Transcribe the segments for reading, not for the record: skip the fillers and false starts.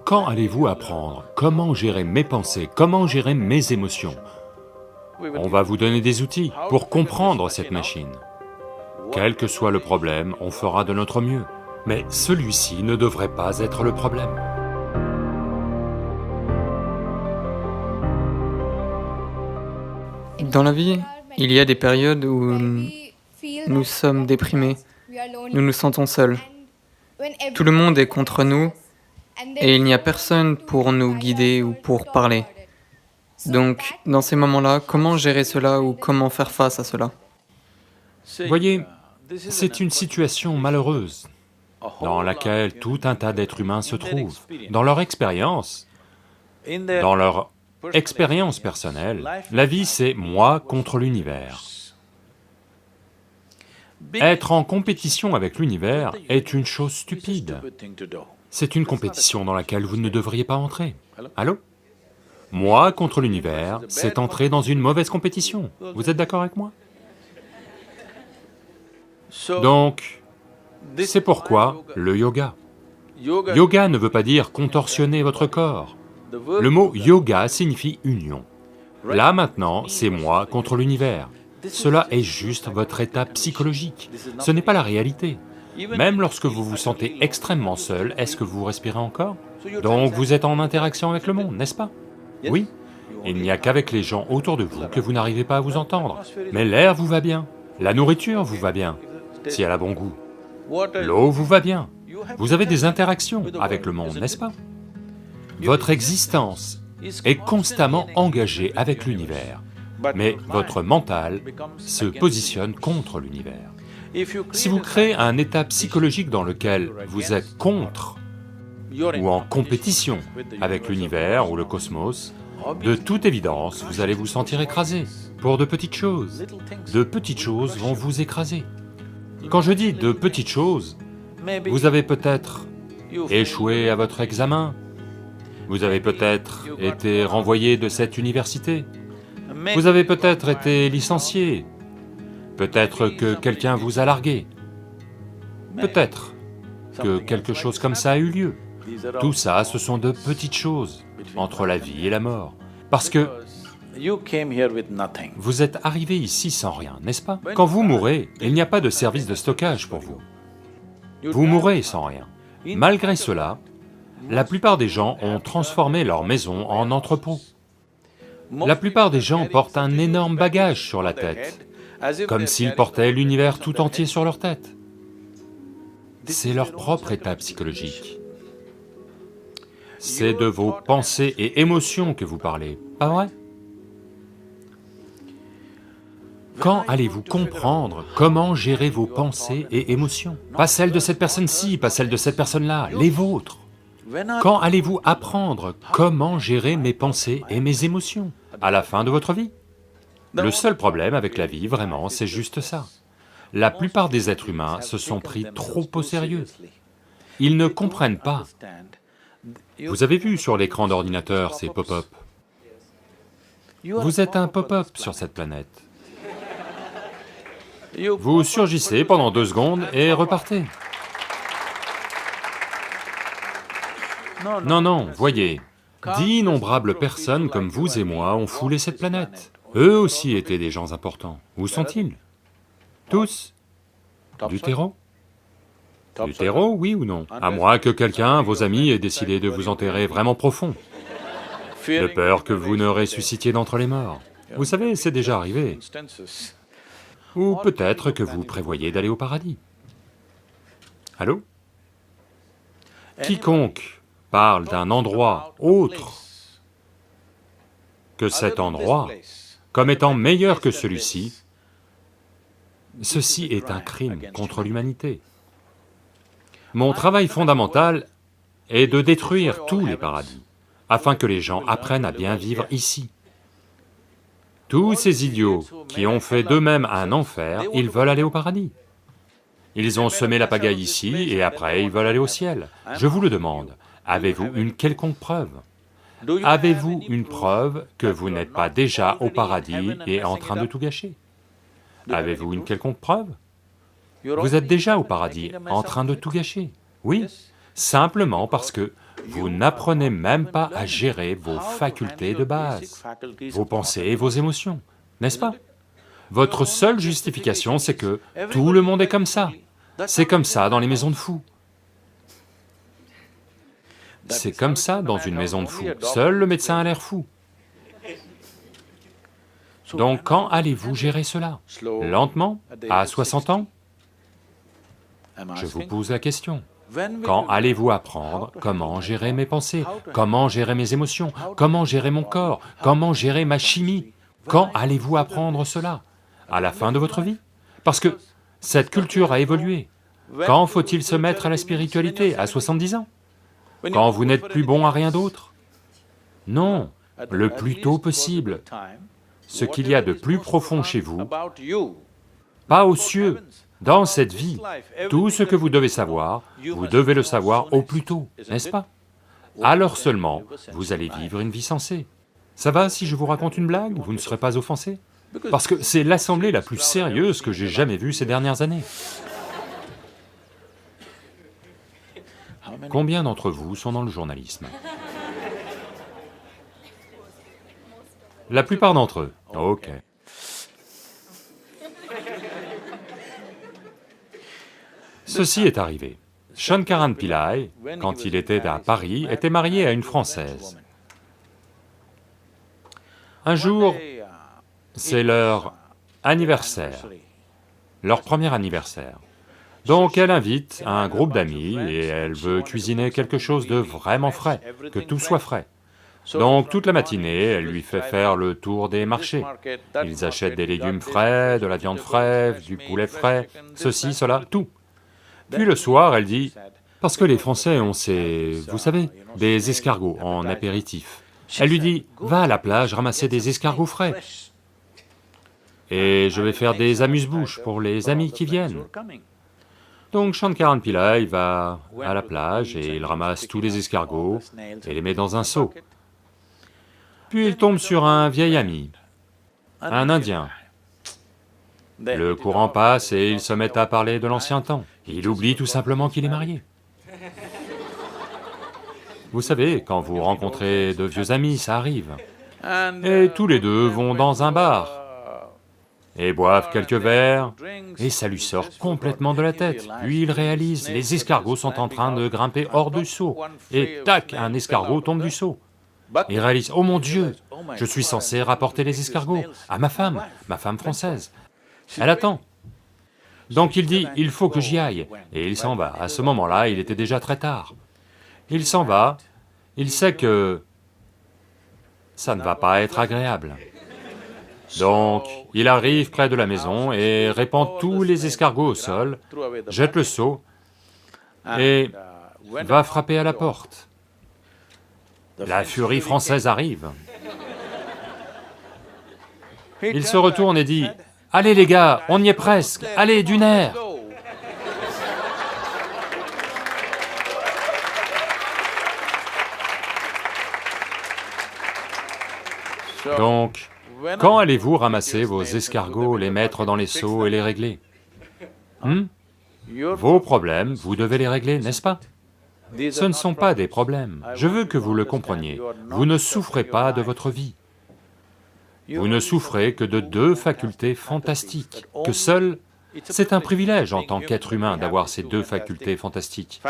Quand allez-vous apprendre comment gérer mes pensées, comment gérer mes émotions? On va vous donner des outils pour comprendre cette machine. Quel que soit le problème, on fera de notre mieux. Mais celui-ci ne devrait pas être le problème. Dans la vie, il y a des périodes où nous sommes déprimés, nous nous sentons seuls. Tout le monde est contre nous et il n'y a personne pour nous guider ou pour parler. Donc, dans ces moments-là, comment gérer cela ou comment faire face à cela? Voyez, c'est une situation malheureuse dans laquelle tout un tas d'êtres humains se trouvent. Dans leur expérience personnelle, la vie c'est moi contre l'univers. Être en compétition avec l'univers est une chose stupide. C'est une compétition dans laquelle vous ne devriez pas entrer. Allô? Moi contre l'univers, c'est entrer dans une mauvaise compétition. Vous êtes d'accord avec moi? Donc, c'est pourquoi le yoga. Yoga ne veut pas dire contorsionner votre corps. Le mot yoga signifie union. Là maintenant, c'est moi contre l'univers. Cela est juste votre état psychologique, ce n'est pas la réalité. Même lorsque vous vous sentez extrêmement seul, est-ce que vous respirez encore? Donc vous êtes en interaction avec le monde, n'est-ce pas? Oui, il n'y a qu'avec les gens autour de vous que vous n'arrivez pas à vous entendre. Mais l'air vous va bien, la nourriture vous va bien, si elle a bon goût. L'eau vous va bien, vous avez des interactions avec le monde, n'est-ce pas? Votre existence est constamment engagée avec l'univers, mais votre mental se positionne contre l'univers. Si vous créez un état psychologique dans lequel vous êtes contre ou en compétition avec l'univers ou le cosmos, de toute évidence, vous allez vous sentir écrasé pour de petites choses. De petites choses vont vous écraser. Quand je dis de petites choses, vous avez peut-être échoué à votre examen, vous avez peut-être été renvoyé de cette université, vous avez peut-être été licencié, peut-être que quelqu'un vous a largué, peut-être que quelque chose comme ça a eu lieu. Tout ça, ce sont de petites choses entre la vie et la mort, parce que vous êtes arrivé ici sans rien, n'est-ce pas? Quand vous mourrez, il n'y a pas de service de stockage pour vous. Vous mourrez sans rien. Malgré cela, la plupart des gens ont transformé leur maison en entrepôt. La plupart des gens portent un énorme bagage sur la tête, comme s'ils portaient l'univers tout entier sur leur tête. C'est leur propre état psychologique. C'est de vos pensées et émotions que vous parlez, pas vrai? Quand allez-vous comprendre comment gérer vos pensées et émotions? Pas celles de cette personne-ci, pas celles de cette personne-là, les vôtres. Quand allez-vous apprendre comment gérer mes pensées et mes émotions? À la fin de votre vie? Le seul problème avec la vie, vraiment, c'est juste ça. La plupart des êtres humains se sont pris trop au sérieux. Ils ne comprennent pas. Vous avez vu sur l'écran d'ordinateur ces pop-up? Vous êtes un pop-up sur cette planète. Vous surgissez pendant 2 secondes et repartez. Non, non, voyez, d'innombrables personnes comme vous et moi ont foulé cette planète. Eux aussi étaient des gens importants. Où sont-ils? Tous? Du terreau? Du terreau, oui ou non? À moins que quelqu'un, vos amis, ait décidé de vous enterrer vraiment profond, de peur que vous ne ressuscitiez d'entre les morts. Vous savez, c'est déjà arrivé. Ou peut-être que vous prévoyez d'aller au paradis. Allô? Quiconque parle d'un endroit autre que cet endroit, comme étant meilleur que celui-ci, ceci est un crime contre l'humanité. Mon travail fondamental est de détruire tous les paradis, afin que les gens apprennent à bien vivre ici. Tous ces idiots qui ont fait d'eux-mêmes un enfer, ils veulent aller au paradis. Ils ont semé la pagaille ici et après ils veulent aller au ciel. Je vous le demande, avez-vous une quelconque preuve? Avez-vous une preuve que vous n'êtes pas déjà au paradis et en train de tout gâcher? Avez-vous une quelconque preuve? Vous êtes déjà au paradis, en train de tout gâcher. Oui, simplement parce que vous n'apprenez même pas à gérer vos facultés de base, vos pensées et vos émotions, n'est-ce pas? Votre seule justification, c'est que tout le monde est comme ça. C'est comme ça dans les maisons de fous. C'est comme ça dans une maison de fous. Seul le médecin a l'air fou. Donc quand allez-vous gérer cela? Lentement? À 60 ans? Je vous pose la question. Quand allez-vous apprendre comment gérer mes pensées, comment gérer mes émotions, comment gérer mon corps, comment gérer ma chimie? Quand allez-vous apprendre cela? À la fin de votre vie? Parce que cette culture a évolué. Quand faut-il se mettre à la spiritualité? À 70 ans? Quand vous n'êtes plus bon à rien d'autre? Non, le plus tôt possible. Ce qu'il y a de plus profond chez vous, pas aux cieux, dans cette vie, tout ce que vous devez savoir, vous devez le savoir au plus tôt, n'est-ce pas? Alors seulement, vous allez vivre une vie sensée. Ça va si je vous raconte une blague? Vous ne serez pas offensé? Parce que c'est l'assemblée la plus sérieuse que j'ai jamais vue ces dernières années. Combien d'entre vous sont dans le journalisme? La plupart d'entre eux. Ok. Ceci est arrivé. Shankaran Pillai, quand il était à Paris, était marié à une Française. Un jour, c'est leur anniversaire, leur premier anniversaire. Donc elle invite un groupe d'amis et elle veut cuisiner quelque chose de vraiment frais, que tout soit frais. Donc toute la matinée, elle lui fait faire le tour des marchés. Ils achètent des légumes frais, de la viande fraîche, du poulet frais, ceci, cela, tout. Puis le soir, elle dit, parce que les Français ont ces, vous savez, des escargots en apéritif. Elle lui dit, va à la plage ramasser des escargots frais. Et je vais faire des amuse-bouches pour les amis qui viennent. Donc Shankaran Pillai va à la plage et il ramasse tous les escargots et les met dans un seau. Puis il tombe sur un vieil ami, un Indien. Le courant passe et ils se mettent à parler de l'ancien temps. Il oublie tout simplement qu'il est marié. Vous savez, quand vous rencontrez de vieux amis, ça arrive. Et tous les deux vont dans un bar, et boivent quelques verres, et ça lui sort complètement de la tête. Puis il réalise, les escargots sont en train de grimper hors du seau, et tac, un escargot tombe du seau. Il réalise, oh mon Dieu, je suis censé rapporter les escargots à ma femme française. Elle attend. Donc il dit, il faut que j'y aille, et il s'en va. À ce moment-là, il était déjà très tard. Il s'en va, il sait que ça ne va pas être agréable. Donc, il arrive près de la maison et répand tous les escargots au sol, jette le seau et va frapper à la porte. La furie française arrive. Il se retourne et dit, « Allez les gars, on y est presque, allez, d'une aire !» Donc, quand allez-vous ramasser vos escargots, les mettre dans les seaux et les régler? Vos problèmes, vous devez les régler, n'est-ce pas? Ce ne sont pas des problèmes, je veux que vous le compreniez, vous ne souffrez pas de votre vie. Vous ne souffrez que de deux facultés fantastiques, que seul, c'est un privilège en tant qu'être humain d'avoir ces deux facultés fantastiques.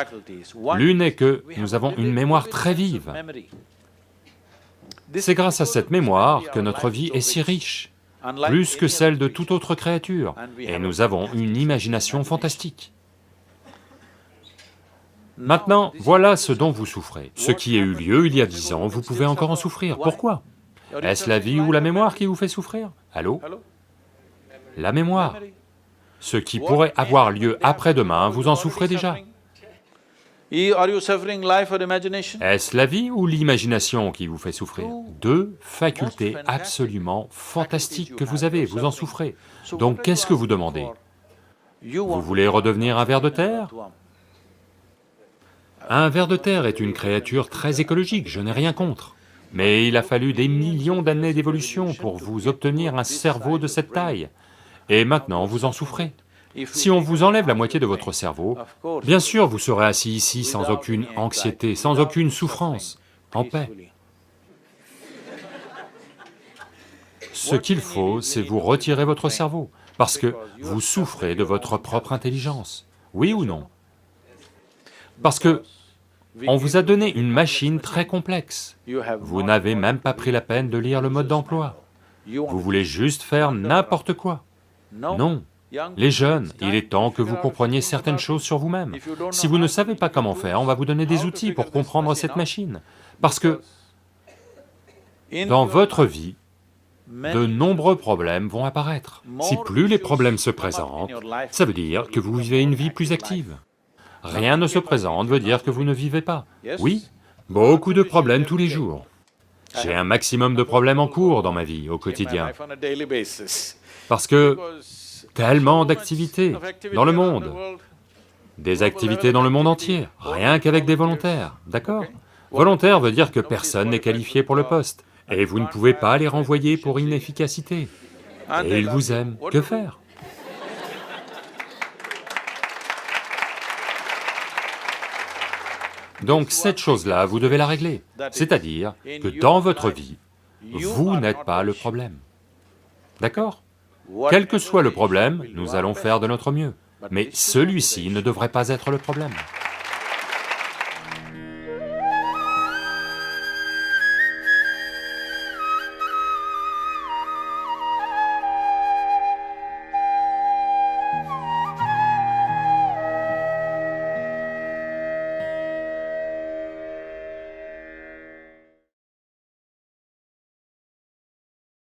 L'une est que nous avons une mémoire très vive. C'est grâce à cette mémoire que notre vie est si riche, plus que celle de toute autre créature, et nous avons une imagination fantastique. Maintenant, voilà ce dont vous souffrez. Ce qui a eu lieu il y a 10 ans, vous pouvez encore en souffrir. Pourquoi? Est-ce la vie ou la mémoire qui vous fait souffrir? Allô? La mémoire. Ce qui pourrait avoir lieu après-demain, vous en souffrez déjà. Est-ce la vie ou l'imagination qui vous fait souffrir? Deux facultés absolument fantastiques que vous avez, vous en souffrez. Donc qu'est-ce que vous demandez? Vous voulez redevenir un ver de terre? Un ver de terre est une créature très écologique, je n'ai rien contre. Mais il a fallu des millions d'années d'évolution pour vous obtenir un cerveau de cette taille. Et maintenant, vous en souffrez. Si on vous enlève la moitié de votre cerveau, bien sûr vous serez assis ici sans aucune anxiété, sans aucune souffrance, en paix. Ce qu'il faut, c'est vous retirer votre cerveau, parce que vous souffrez de votre propre intelligence, oui ou non? Parce que on vous a donné une machine très complexe, vous n'avez même pas pris la peine de lire le mode d'emploi, vous voulez juste faire n'importe quoi. Non, les jeunes, il est temps que vous compreniez certaines choses sur vous-même. Si vous ne savez pas comment faire, on va vous donner des outils pour comprendre cette machine, parce que dans votre vie, de nombreux problèmes vont apparaître. Si plus les problèmes se présentent, ça veut dire que vous vivez une vie plus active. Rien ne se présente veut dire que vous ne vivez pas. Oui, beaucoup de problèmes tous les jours. J'ai un maximum de problèmes en cours dans ma vie, au quotidien. Parce que tellement d'activités dans le monde, des activités dans le monde entier, rien qu'avec des volontaires, d'accord? Volontaire veut dire que personne n'est qualifié pour le poste, et vous ne pouvez pas les renvoyer pour inefficacité. Et ils vous aiment, que faire? Donc cette chose-là, vous devez la régler, c'est-à-dire que dans votre vie, vous n'êtes pas le problème. D'accord? Quel que soit le problème, nous allons faire de notre mieux, mais celui-ci ne devrait pas être le problème.